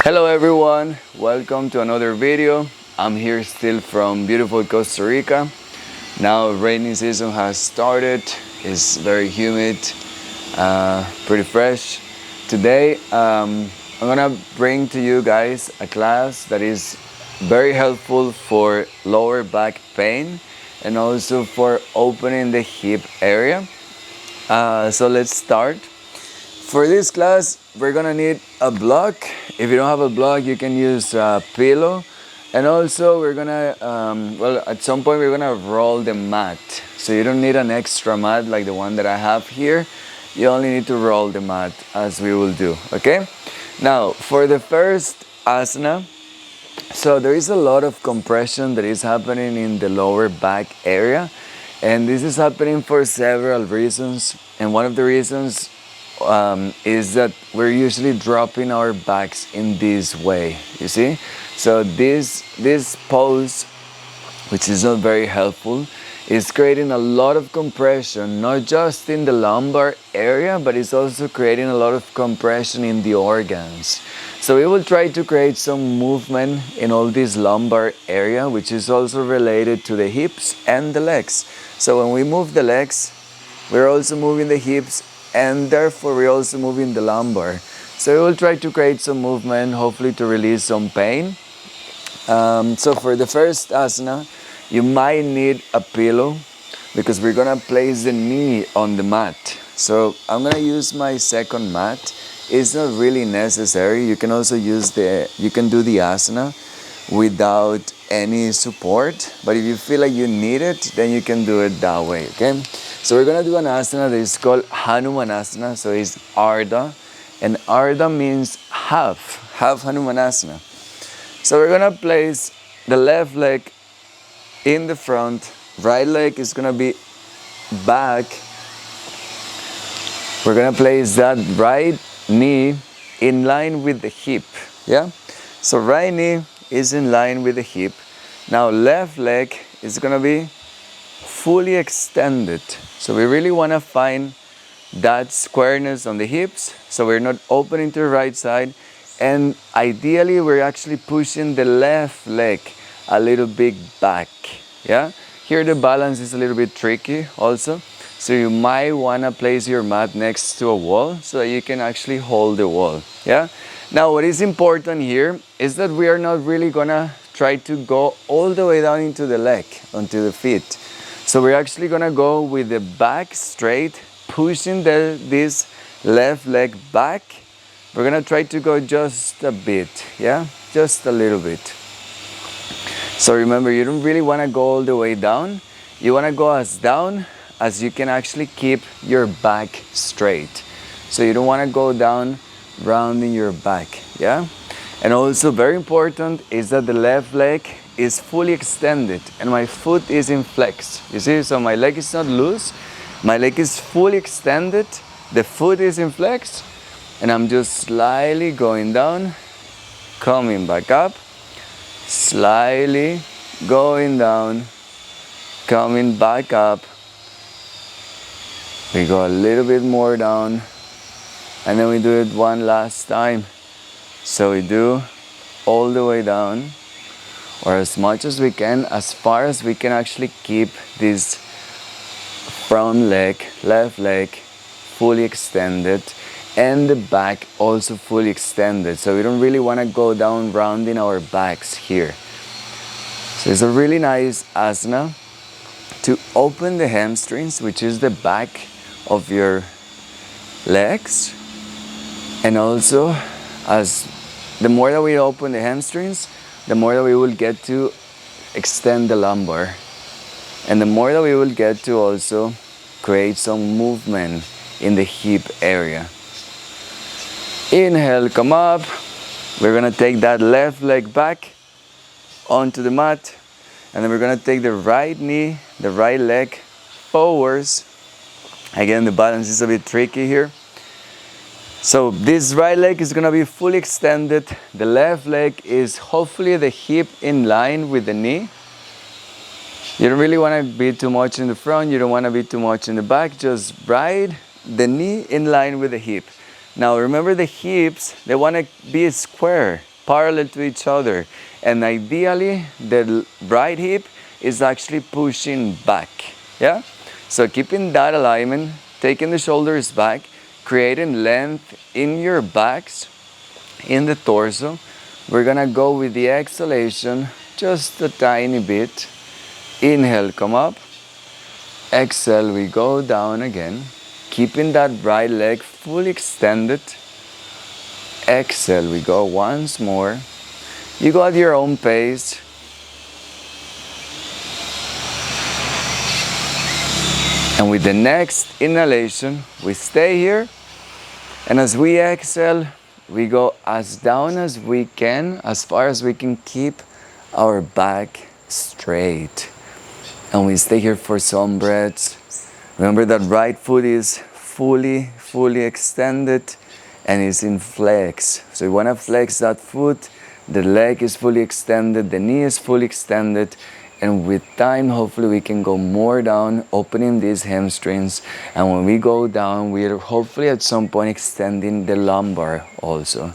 Hello everyone, welcome to another video. I'm here still from beautiful Costa Rica. Now rainy season has started. It's very humid, pretty fresh. Today I'm gonna bring to you guys a class that is very helpful for lower back pain and also for opening the hip area. So let's start. For this class, we're gonna need a block. If you don't have a block, you can use a pillow. And also, we're gonna, at some point, we're gonna roll the mat. So you don't need an extra mat like the one that I have here. You only need to roll the mat as we will do, okay? Now, for the first asana, so there is a lot of compression that is happening in the lower back area. And this is happening for several reasons. And one of the reasons is that we're usually dropping our backs in this way, you see? So this pose, which is not very helpful, is creating a lot of compression, not just in the lumbar area, but it's also creating a lot of compression in the organs. So we will try to create some movement in all this lumbar area, which is also related to the hips and the legs. So when we move the legs, we're also moving the hips, and therefore we're also moving the lumbar. So we will try to create some movement, hopefully to release some pain. So for the first asana, you might need a pillow because we're gonna place the knee on the mat. So I'm gonna use my second mat. It's not really necessary. You can also you can do the asana without any support, but if you feel like you need it, then you can do it that way, okay? So we're gonna do an asana that is called Hanumanasana, so it's Ardha, and Ardha means half Hanumanasana. So we're gonna place the left leg in the front, right leg is gonna be back. We're gonna place that right knee in line with the hip, yeah? So right knee is in line with the hip. Now left leg is gonna be fully extended. So we really wanna find that squareness on the hips, so we're not opening to the right side, and ideally we're actually pushing the left leg a little bit back, yeah? Here the balance is a little bit tricky also, so you might wanna place your mat next to a wall so that you can actually hold the wall, yeah? Now what is important here is that we are not really gonna try to go all the way down into the leg, onto the feet. So we're actually gonna go with the back straight, pushing this left leg back. We're gonna try to go just a bit, yeah? Just a little bit. So remember, you don't really wanna go all the way down. You wanna go as down as you can actually keep your back straight. So you don't wanna go down rounding your back, yeah? And also very important is that the left leg is fully extended and my foot is in flex. You see, so my leg is not loose, my leg is fully extended, the foot is in flex, and I'm just slightly going down, coming back up, slightly going down, coming back up. We go a little bit more down, and then we do it one last time. So we do all the way down, or as much as we can, as far as we can actually keep this front leg, left leg, fully extended, and the back also fully extended. So we don't really want to go down rounding our backs here. So it's a really nice asana to open the hamstrings, which is the back of your legs. And also, as the more that we open the hamstrings, the more that we will get to extend the lumbar. And the more that we will get to also create some movement in the hip area. Inhale, come up. We're gonna take that left leg back onto the mat. And then we're gonna take the right knee, the right leg forwards. Again, the balance is a bit tricky here. So this right leg is gonna be fully extended. The left leg is hopefully the hip in line with the knee. You don't really wanna be too much in the front, you don't wanna be too much in the back, just right the knee in line with the hip. Now remember the hips, they want to be square. parallel to each other. And ideally, the right hip is actually pushing back. Yeah? So keeping that alignment, taking the shoulders back, creating length in your backs, in the torso. We're gonna go with the exhalation just a tiny bit. Inhale, come up. Exhale, we go down again. Keeping that right leg fully extended. Exhale, we go once more. You go at your own pace. And with the next inhalation, we stay here. And as we exhale, we go as down as we can, as far as we can keep our back straight. And we stay here for some breaths. Remember that right foot is fully extended and is in flex. So you want to flex that foot. The leg is fully extended, the knee is fully extended, and with time, hopefully we can go more down, opening these hamstrings. And when we go down, we're hopefully at some point extending the lumbar also.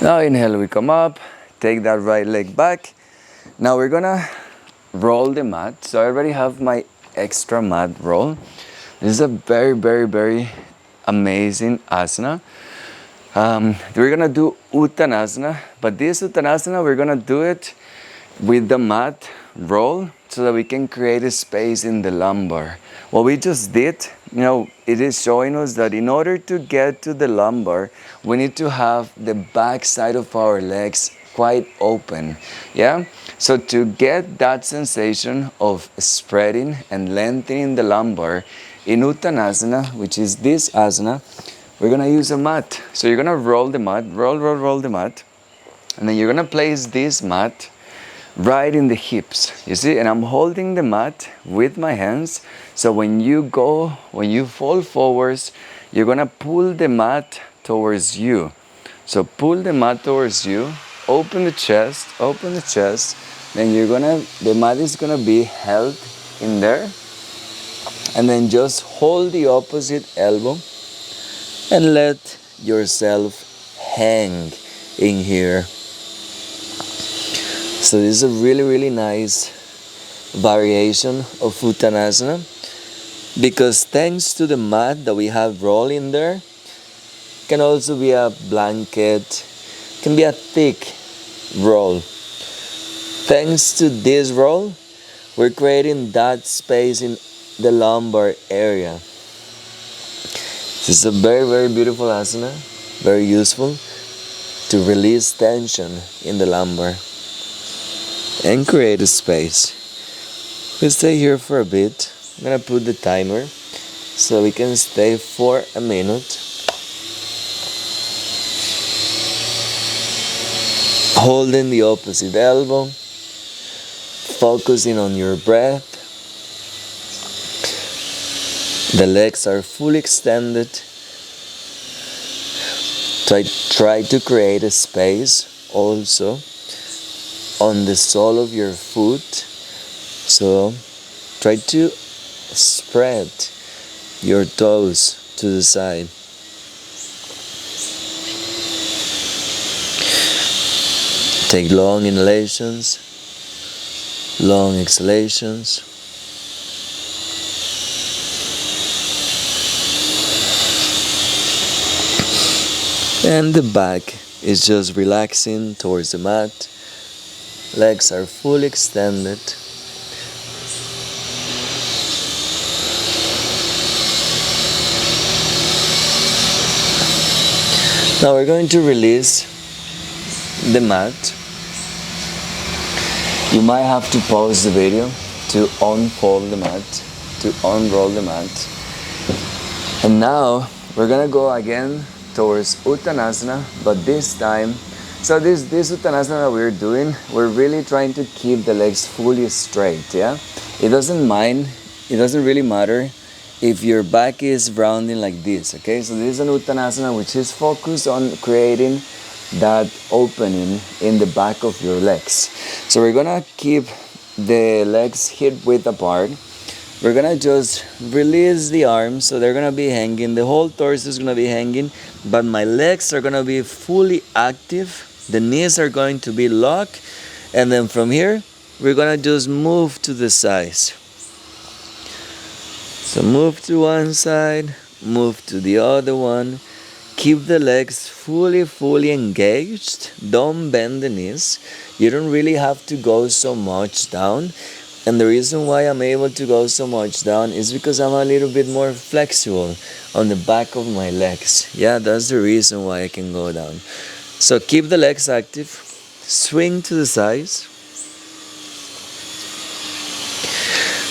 Now inhale, we come up, take that right leg back. Now we're gonna roll the mat. So I already have my extra mat roll. This is a very amazing asana. We're gonna do Uttanasana, but this Uttanasana, we're gonna do it with the mat roll so that we can create a space in the lumbar. What we just did, it is showing us that in order to get to the lumbar, we need to have the back side of our legs quite open, yeah? So to get that sensation of spreading and lengthening the lumbar, in Uttanasana, which is this asana, we're gonna use a mat. So you're gonna roll the mat, roll the mat, and then you're gonna place this mat right in the hips, you see? And I'm holding the mat with my hands, so when you fall forwards, you're gonna pull the mat towards you. So pull the mat towards you, open the chest, then the mat is gonna be held in there, and then just hold the opposite elbow and let yourself hang in here. So this is a really nice variation of Uttanasana, because thanks to the mat that we have rolled in there, can also be a blanket, can be a thick roll. Thanks to this roll, we're creating that space in the lumbar area. This is a very beautiful asana, very useful to release tension in the lumbar and create a space. We'll stay here for a bit. I'm gonna put the timer so we can stay for a minute. Holding the opposite elbow, focusing on your breath. The legs are fully extended. Try to create a space also on the sole of your foot. So try to spread your toes to the side. Take long inhalations, long exhalations. And the back is just relaxing towards the mat. Legs are fully extended. Now we're going to release the mat. You might have to pause the video to unfold the mat, to unroll the mat. And now we're gonna go again towards Uttanasana, but this time, so this Uttanasana that we're doing, we're really trying to keep the legs fully straight, yeah? It doesn't really matter if your back is rounding like this, okay? So this is an Uttanasana which is focused on creating that opening in the back of your legs. So we're gonna keep the legs hip width apart. we're gonna just release the arms, so they're gonna be hanging. The whole torso is gonna be hanging, but my legs are gonna be fully active. The knees are going to be locked, and then from here, we're gonna just move to the sides. So move to one side, move to the other one. Keep the legs fully engaged. Don't bend the knees. You don't really have to go so much down. And the reason why I'm able to go so much down is because I'm a little bit more flexible on the back of my legs. Yeah, that's the reason why I can go down. So keep the legs active. Swing to the sides.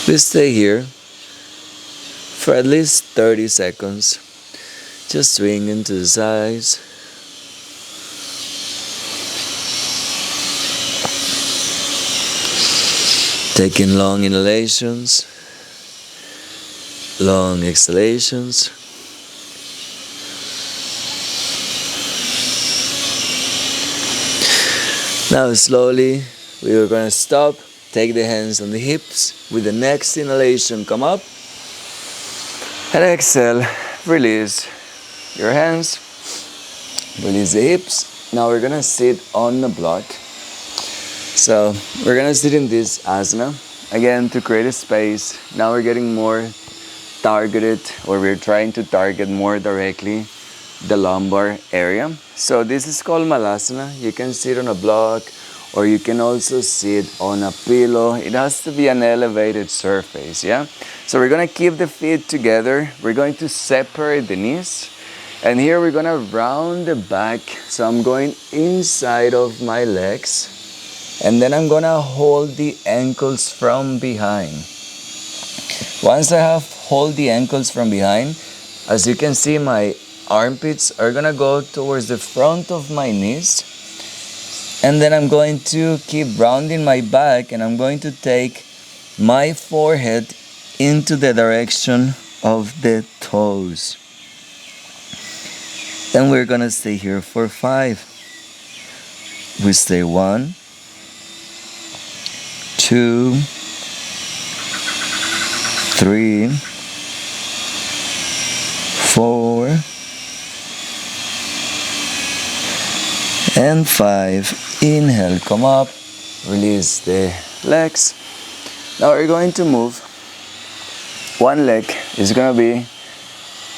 Please stay here for at least 30 seconds. Just swinging to the sides. Taking long inhalations, long exhalations. Now slowly we are going to stop. Take the hands on the hips. With the next inhalation, come up. And exhale, release your hands. Release the hips. Now we're going to sit on the block. So we're going to sit in this asana. Again, to create a space. Now we're getting more targeted, or we're trying to target more directly the lumbar area. So this is called malasana. You can sit on a block, or you can also sit on a pillow. It has to be an elevated surface, yeah? So we're gonna keep the feet together. We're going to separate the knees. And here we're gonna round the back. So I'm going inside of my legs. And then I'm gonna hold the ankles from behind. Once I have hold the ankles from behind, as you can see, my armpits are gonna go towards the front of my knees. And then I'm going to keep rounding my back, and I'm going to take my forehead into the direction of the toes. And we're gonna stay here for 5. We stay 1, 2, 3, 4, and 5. Inhale, come up, release the legs. Now we're going to move. One leg is going to be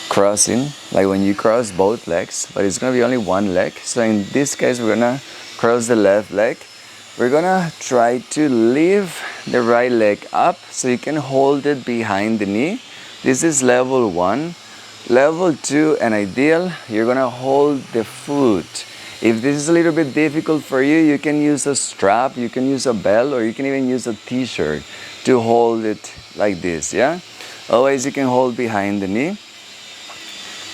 crossing, like when you cross both legs, but it's going to be only one leg. So in this case, we're going to cross the left leg. We're going to try to lift the right leg up so you can hold it behind the knee. This is level 1. Level 2 and ideal, you're going to hold the foot. If this is a little bit difficult for you, you can use a strap, you can use a belt, or you can even use a t-shirt to hold it like this, yeah? Otherwise, you can hold behind the knee.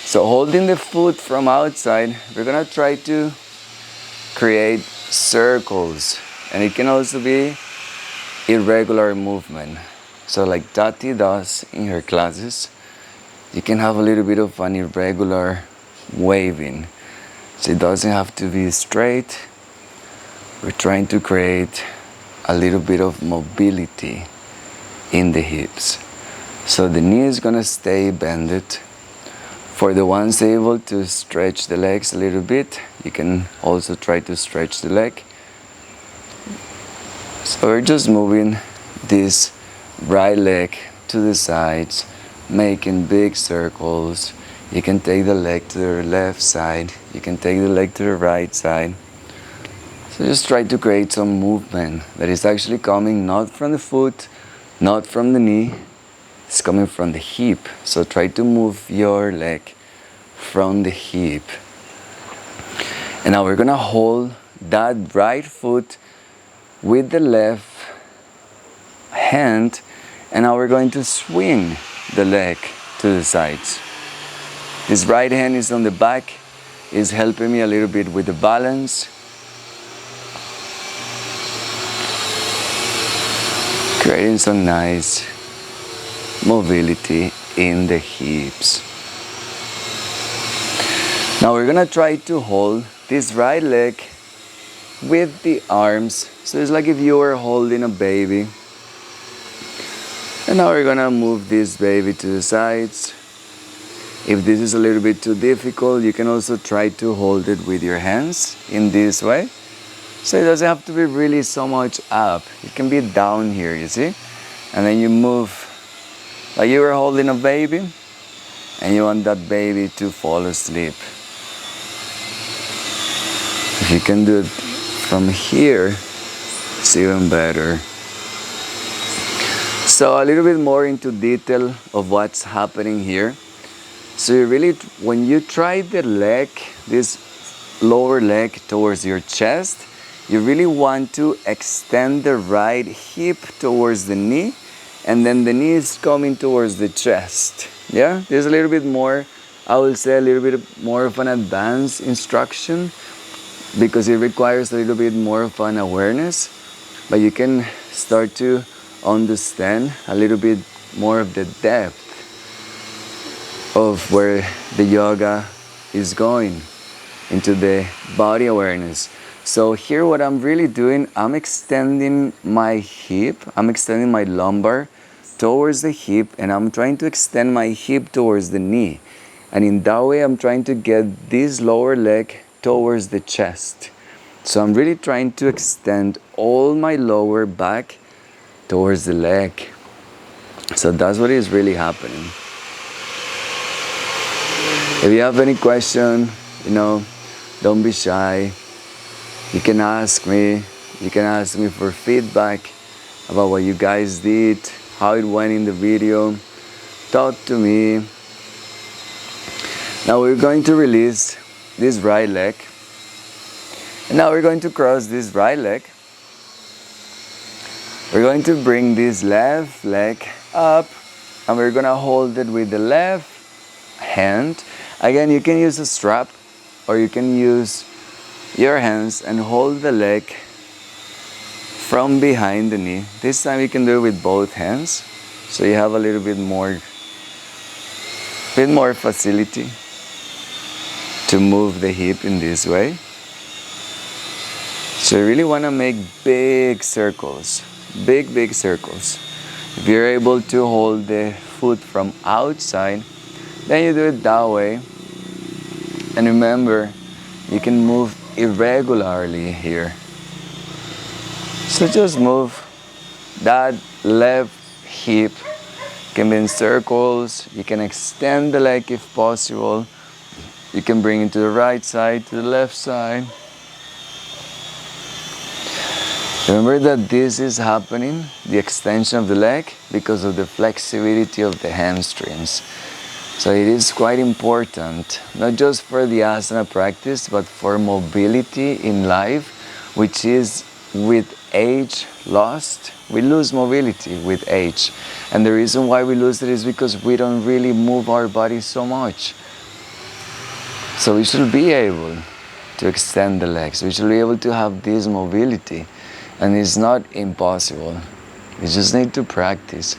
So holding the foot from outside, we're going to try to create circles. And it can also be irregular movement. So like Tati does in her classes, you can have a little bit of an irregular waving. So it doesn't have to be straight. We're trying to create a little bit of mobility in the hips. So the knee is gonna stay bended. For the ones able to stretch the legs a little bit, you can also try to stretch the leg. So we're just moving this right leg to the sides, making big circles. You can take the leg to the left side, you can take the leg to the right side. So just try to create some movement that is actually coming not from the foot, not from the knee, it's coming from the hip. So try to move your leg from the hip. And now we're gonna hold that right foot with the left hand, and now we're going to swing the leg to the sides. This right hand is on the back, is helping me a little bit with the balance. Creating some nice mobility in the hips. Now we're gonna try to hold this right leg with the arms. So it's like if you were holding a baby. And now we're gonna move this baby to the sides. If this is a little bit too difficult, you can also try to hold it with your hands in this way. So it doesn't have to be really so much up. It can be down here, you see? And then you move like you were holding a baby and you want that baby to fall asleep. If you can do it from here, it's even better. So a little bit more into detail of what's happening here. So you really, when you try the leg, this lower leg towards your chest, you really want to extend the right hip towards the knee, and then the knee is coming towards the chest. Yeah, there's a little bit more, I will say a little bit more of an advanced instruction because it requires a little bit more of an awareness, but you can start to understand a little bit more of the depth of where the yoga is going into the body awareness. So here what I'm really doing, I'm extending my hip, I'm extending my lumbar towards the hip, and I'm trying to extend my hip towards the knee. And in that way, I'm trying to get this lower leg towards the chest. So I'm really trying to extend all my lower back towards the leg. So that's what is really happening. If you have any question, don't be shy. You can ask me. You can ask me for feedback about what you guys did, how it went in the video. Talk to me. Now we're going to release this right leg. And now we're going to cross this right leg. We're going to bring this left leg up, and we're going to hold it with the left hand. Again, you can use a strap or you can use your hands and hold the leg from behind the knee. This time you can do it with both hands, so you have a little bit more facility to move the hip in this way. So you really want to make big circles, big circles. If you're able to hold the foot from outside, then you do it that way. And remember, you can move irregularly here. So just move that left hip. Can be in circles. You can extend the leg if possible. You can bring it to the right side, to the left side. Remember that this is happening, the extension of the leg, because of the flexibility of the hamstrings. So it is quite important, not just for the asana practice, but for mobility in life, which is with age lost. We lose mobility with age. And the reason why we lose it is because we don't really move our body so much. So we should be able to extend the legs. We should be able to have this mobility. And it's not impossible. We just need to practice.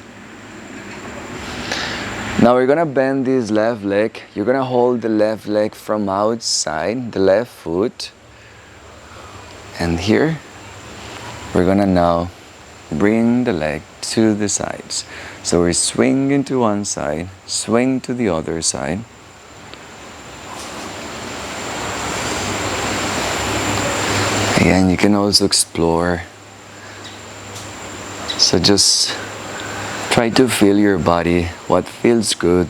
Now we're gonna bend this left leg. You're gonna hold the left leg from outside, the left foot. And here, we're gonna now bring the leg to the sides. So we're swinging to one side, swing to the other side. Again, you can also explore. So just try to feel your body, what feels good.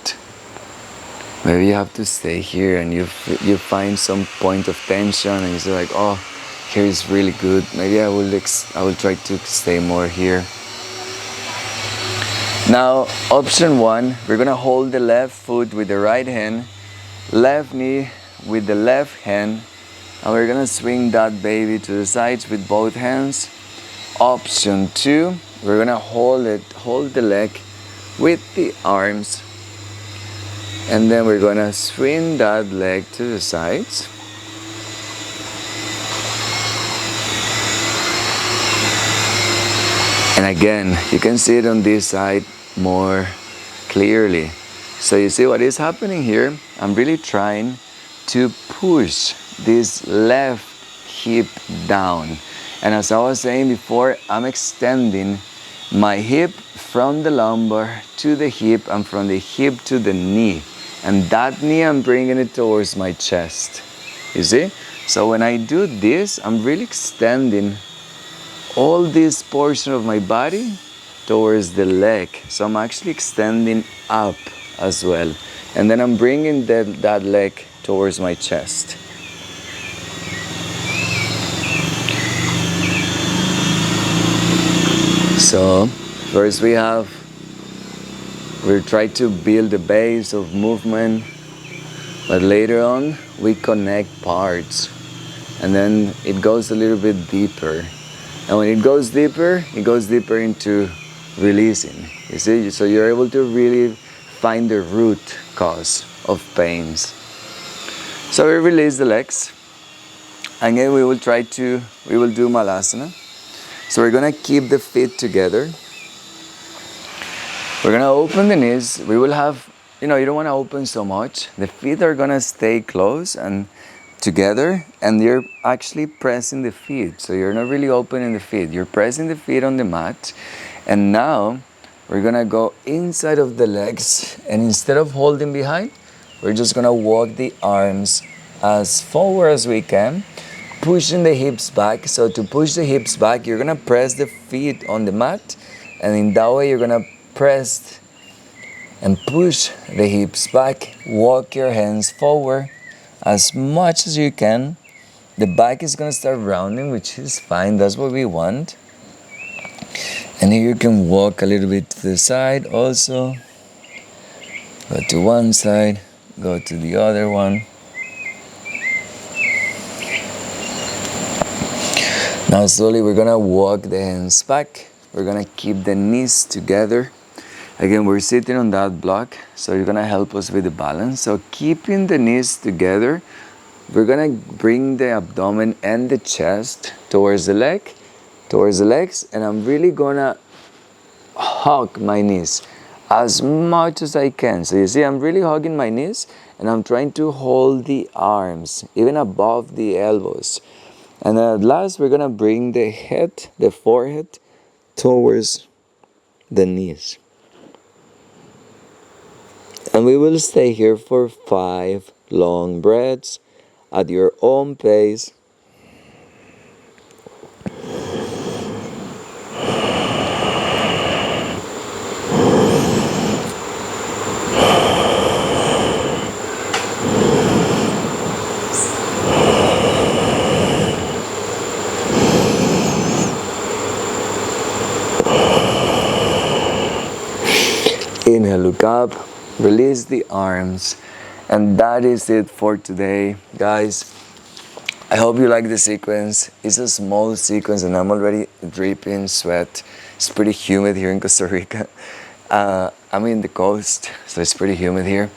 Maybe you have to stay here and you find some point of tension and you say like, oh, here is really good. Maybe I will try to stay more here. Now, option one, we're gonna hold the left foot with the right hand, left knee with the left hand, and we're gonna swing that baby to the sides with both hands. Option two, we're gonna hold the leg with the arms, and then we're gonna swing that leg to the sides. And again, you can see it on this side more clearly. So you see what is happening here? I'm really trying to push this left hip down. And as I was saying before, I'm extending my hip from the lumbar to the hip and from the hip to the knee. And that knee, I'm bringing it towards my chest. You see? So when I do this, I'm really extending all this portion of my body towards the leg. So I'm actually extending up as well. And then I'm bringing that leg towards my chest. So first we try to build a base of movement, but later on we connect parts, and then it goes a little bit deeper. And when it goes deeper into releasing. You see, so you're able to really find the root cause of pains. So we release the legs, and then we will do malasana. So we're gonna keep the feet together. We're gonna open the knees. We will have, you don't wanna open so much. The feet are gonna stay close and together, and you're actually pressing the feet. So you're not really opening the feet. You're pressing the feet on the mat. And now we're gonna go inside of the legs, and instead of holding behind, we're just gonna walk the arms as forward as we can, pushing the hips back. So to push the hips back, you're gonna press the feet on the mat, and in that way you're gonna press and push the hips back. Walk your hands forward as much as you can. The back is gonna start rounding, which is fine, that's what we want. And here you can walk a little bit to the side also. Go to one side, go to the other one. Now slowly we're gonna walk the hands back. We're gonna keep the knees together. Again, we're sitting on that block, so you're gonna help us with the balance. So keeping the knees together, we're gonna bring the abdomen and the chest towards the legs, and I'm really gonna hug my knees as much as I can. So you see, I'm really hugging my knees, and I'm trying to hold the arms even above the elbows. And then at last, we're gonna bring the forehead towards the knees. And we will stay here for 5 long breaths at your own pace. Inhale, look up, release the arms, and that is it for today, guys. I hope you like the sequence. It's a small sequence, and I'm already dripping sweat. It's pretty humid here in Costa Rica. I'm in the coast, so it's pretty humid here.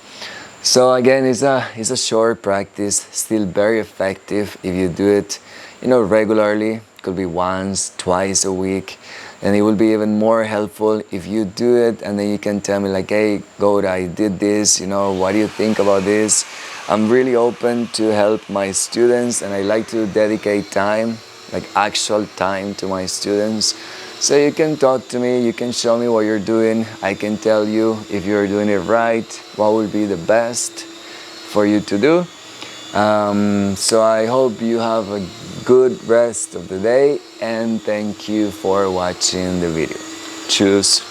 So again, it's a short practice, still very effective if you do it, regularly. It could be once, twice a week. And it will be even more helpful if you do it, and then you can tell me like, hey, Goat, I did this, what do you think about this? I'm really open to help my students, and I like to dedicate time, like actual time, to my students. So you can talk to me, you can show me what you're doing. I can tell you if you're doing it right, what would be the best for you to do. So I hope you have a good rest of the day, and thank you for watching the video. Cheers.